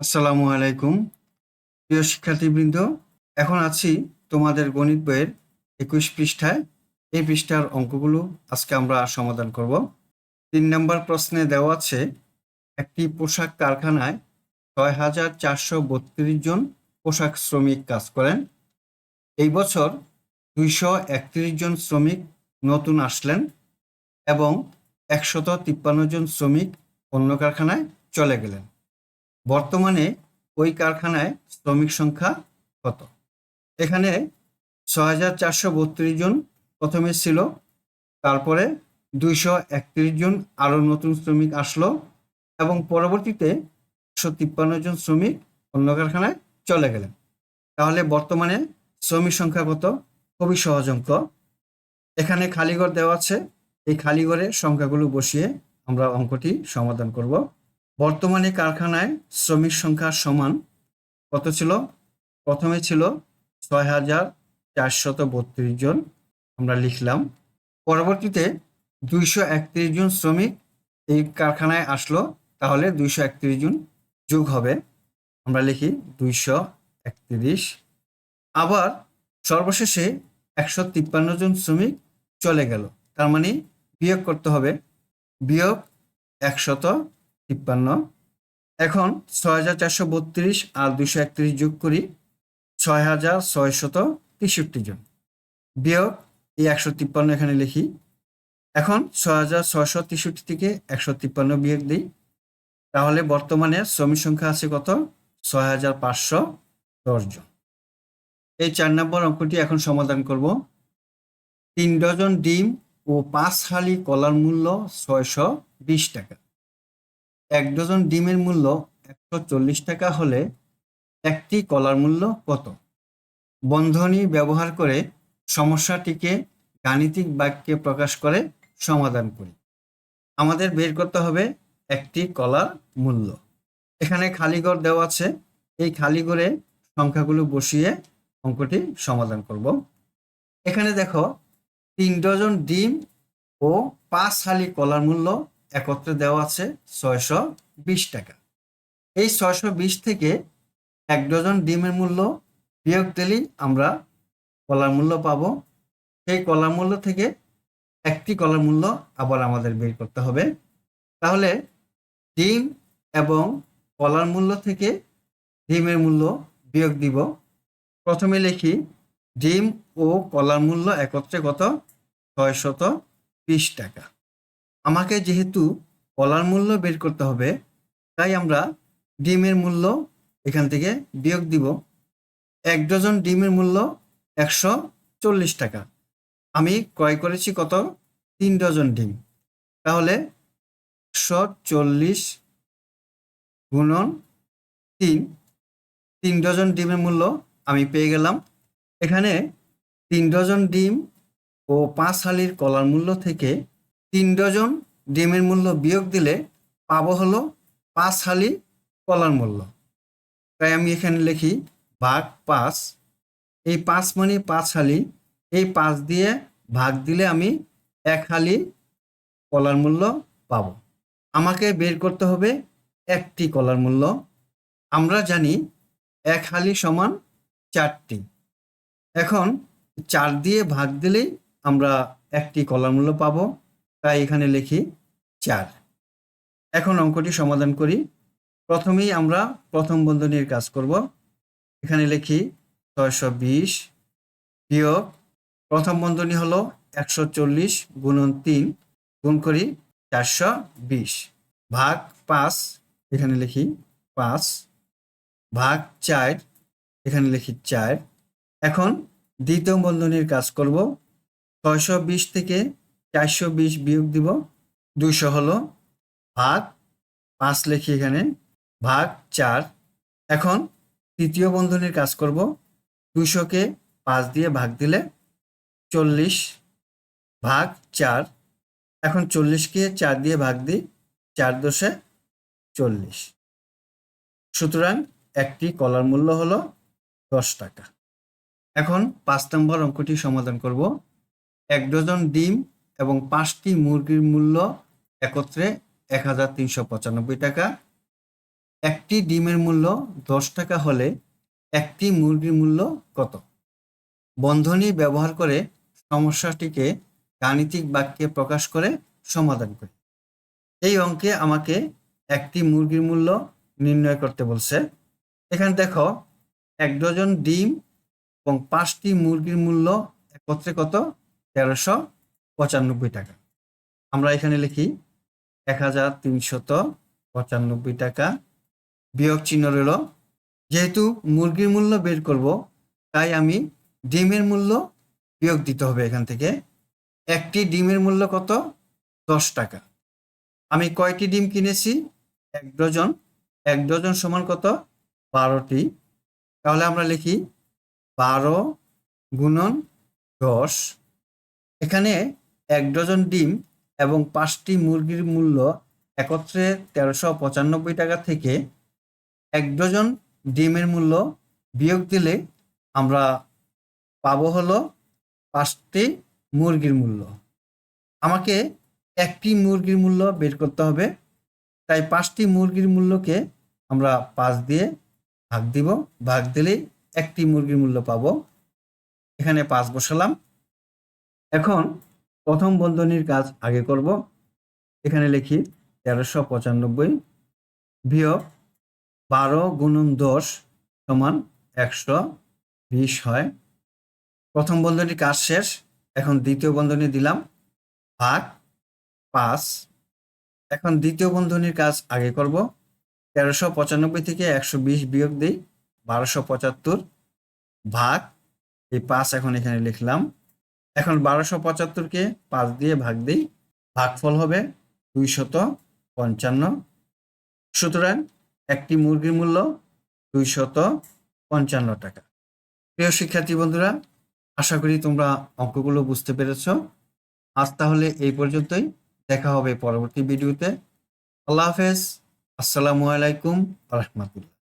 আসসালামু আলাইকুম প্রিয় শিক্ষার্থীবৃন্দ। এখন আছি তোমাদের গণিত বইয়ের 21 পৃষ্ঠায়। এই পৃষ্ঠার অঙ্কগুলো আজকে আমরা সমাধান করব। 3 নম্বর প্রশ্নে দেওয়া আছে একটি পোশাক কারখানায় ৬,৪৩২ জন পোশাক শ্রমিক কাজ করেন। এই বছর ২৩১ জন শ্রমিক নতুন আসলেন এবং ১৫৩ জন শ্রমিক অন্য কারখানায় চলে গেলেন। বর্তমানে ওই কারখানায় শ্রমিক সংখ্যা কত? এখানে ৬,৪৩২ জন প্রথমে ছিল, তারপরে ২৩১ জন আরো নতুন শ্রমিক আসলো এবং পরবর্তীতে ১৫৩ জন শ্রমিক অন্য কারখানায় চলে গেলেন। তাহলে বর্তমানে শ্রমিক সংখ্যা কত? খুবই সহজ অঙ্ক। এখানে খালিঘর দেওয়া আছে, এই খালিঘরে সংখ্যাগুলো বসিয়ে আমরা অঙ্কটি সমাধান করব। বর্তমানে কারখানায় শ্রমিক সংখ্যা সমান কত ছিল? প্রথমে ছিল ৬,৪৩২ জন, আমরা লিখলাম। পরবর্তীতে ২৩১ জন শ্রমিক এই কারখানায় আসলো, তাহলে ২৩১ জন যোগ হবে, আমরা লিখি ২৩১। আবার সর্বশেষে ১৫৩ জন শ্রমিক চলে গেল, তার মানে বিয়োগ করতে হবে, বিয়োগ ১৫৩। এখন ৬,৪৩২ আর ২৩১ যোগ করি, ৬,৬৬৩ জন, বিয়োগ এই ১৫৩ এখানে লিখি। এখন ৬,৬৬৩ থেকে ১৫৩ বিয়োগ দিই, তাহলে বর্তমানে শ্রমিক সংখ্যা আছে কত? ৬,৫১০ জন। এই ৪ নম্বর অঙ্কটি এখন সমাধান করব। ৩ ডজন ডিম ও ৫ হালি কলার মূল্য ৬২০ টাকা। ১ ডজন ডিমের মূল্য ১৪০ টাকা হলে একটি কলার মূল্য কত? বন্ধনী ব্যবহার করে সমস্যাটিকে গাণিতিক বাক্যে প্রকাশ করে সমাধান করি। আমাদের বের করতে হবে একটি কলার মূল্য। এখানে খালিঘর দেওয়া আছে, এই খালিঘরে সংখ্যাগুলো বসিয়ে অঙ্কটি সমাধান করব। এখানে দেখো ৩ ডজন ডিম ও ৫ হালি কলার মূল্য একত্রে দেওয়া আছে ৬২০ টাকা। এই ৬২০ থেকে ১ ডজন ডিমের মূল্য বিয়োগ দিলেই আমরা কলার মূল্য পাবো। সেই কলার মূল্য থেকে একটি কলার মূল্য আবার আমাদের বের করতে হবে। তাহলে ডিম এবং কলার মূল্য থেকে ডিমের মূল্য বিয়োগ দিব। প্রথমে লিখি ডিম ও কলার মূল্য একত্রে কত? ৬২০ টাকা। আমাকে যেহেতু কলার মূল্য বের করতে হবে, তাই আমরা ডিমের মূল্য এখান থেকে বিয়োগ দিব। ১ ডজন ডিমের মূল্য ১৪০ টাকা। আমি ক্রয় করেছি কত? ৩ ডজন ডিম, তাহলে ১৪০ গুণন ৩, ৩ ডজন ডিমের মূল্য আমি পেয়ে গেলাম। এখানে ৩ ডজন ডিম ও ৫ হালির কলার মূল্য থেকে ৩ ডজন ডিমের মূল্য বিয়োগ দিলে পাবো হলো ৫ হালি কলার মূল্য। তাই আমি এখানে লিখি ভাগ ৫। এই ৫ মানে ৫ হালি, এই ৫ দিয়ে ভাগ দিলে আমি ১ হালি কলার মূল্য পাবো। আমাকে বের করতে হবে একটি কলার মূল্য। আমরা জানি ১ হালি সমান ৪টি। এখন ৪ দিয়ে ভাগ দিলেই আমরা একটি কলার মূল্য পাবো, তাই এখানে লিখি ৪। এখন অঙ্কটি সমাধান করি। প্রথমেই আমরা প্রথম বন্ধনীর কাজ করব। এখানে লিখি ৬২০ বিয়োগ প্রথম বন্ধনী হলো ১৪০ গুণন ৩, গুণ করি ৪২০, ভাগ ৫, এখানে লিখি ৫, ভাগ ৪, এখানে লিখি ৪। এখন দ্বিতীয় বন্ধনীর কাজ করব। ৬২০ থেকে ৪২০ বিয়োগ দিব, ২০০ হলো, ভাগ ৫ লিখি এখানে, ভাগ ৪। এখন তৃতীয় বন্ধনীর কাজ করব। ২০০কে ৫ দিয়ে ভাগ দিলে ৪০, ভাগ ৪। এখন ৪০কে ৪ দিয়ে ভাগ দিই, ৪ দশে ৪০। সুতরাং একটি কলার মূল্য হলো ১০ টাকা। এখন ৫ নম্বর অঙ্কটি সমাধান করব। ১ ডজন ডিম এবং ৫টি মুরগির মূল্য একত্রে ১,৩৯৫ টাকা। একটি ডিমের মূল্য 10 টাকা হলে একটি মুরগির মূল্য কত? বন্ধনী ব্যবহার করে সমস্যাটিকে গাণিতিক বাক্যে প্রকাশ করে সমাধান করি। এই অঙ্কে আমাকে একটি মুরগির মূল্য নির্ণয় করতে বলছে। এখানে দেখো 1 ডজন ডিম এবং 5টি মুরগির মূল্য একত্রে কত? 1395 টাকা। আমরা এখানে লিখি 1395 টাকা, বিয়োগ চিহ্ন রইল। যেহেতু মুরগির মূল্য বের করব, তাই আমি ডিমের মূল্য বিয়োগ দিতে হবে এখান থেকে। একটি ডিমের মূল্য কত? 10 টাকা। আমি কয়টি ডিম কিনেছি? 1 ডজন। 1 ডজন সমান কত? 12টি। তাহলে আমরা লিখি 12 গুণন 10। এখানে 1 ডজন ডিম এবং 5টি মুরগির মূল্য একত্রে 1395 টাকা থেকে 1 ডজন ডিমের মূল্য বিয়োগ দিলে আমরা পাবো হলো 5টি মুরগির মূল্য। আমাকে একটি মুরগির মূল্য বের করতে হবে, তাই 5টি মুরগির মূল্যকে আমরা 5 দিয়ে ভাগ দিব। ভাগ দিলেই একটি মুরগির মূল্য পাবো। এখানে 5 বসালাম। এখন প্রথম বন্ধনীর কাজ আগে করব। এখানে লিখি 1395 বিয়োগ 12 গুণন 10 সমান 120 হয়। প্রথম বন্ধনীর কাজ শেষ। এখন দ্বিতীয় বন্ধনী দিলাম, ভাগ 5। এখন দ্বিতীয় বন্ধনীর কাজ আগে করব। 1395 থেকে 120 বিয়োগ দিই, 1275 ভাগ এই 5 এখন এখানে লিখলাম। এখন 1275কে 5 দিয়ে ভাগ দিই, ভাগফল হবে 255। সুতরাং একটি মুরগির মূল্য 255 টাকা। প্রিয় শিক্ষার্থী বন্ধুরা, আশা করি তোমরা অঙ্কগুলো বুঝতে পেরেছ। আজ তাহলে এই পর্যন্তই। দেখা হবে পরবর্তী ভিডিওতে। আল্লাহ হাফেজ। আসসালামু আলাইকুম ওয়া রাহমাতুল্লাহ।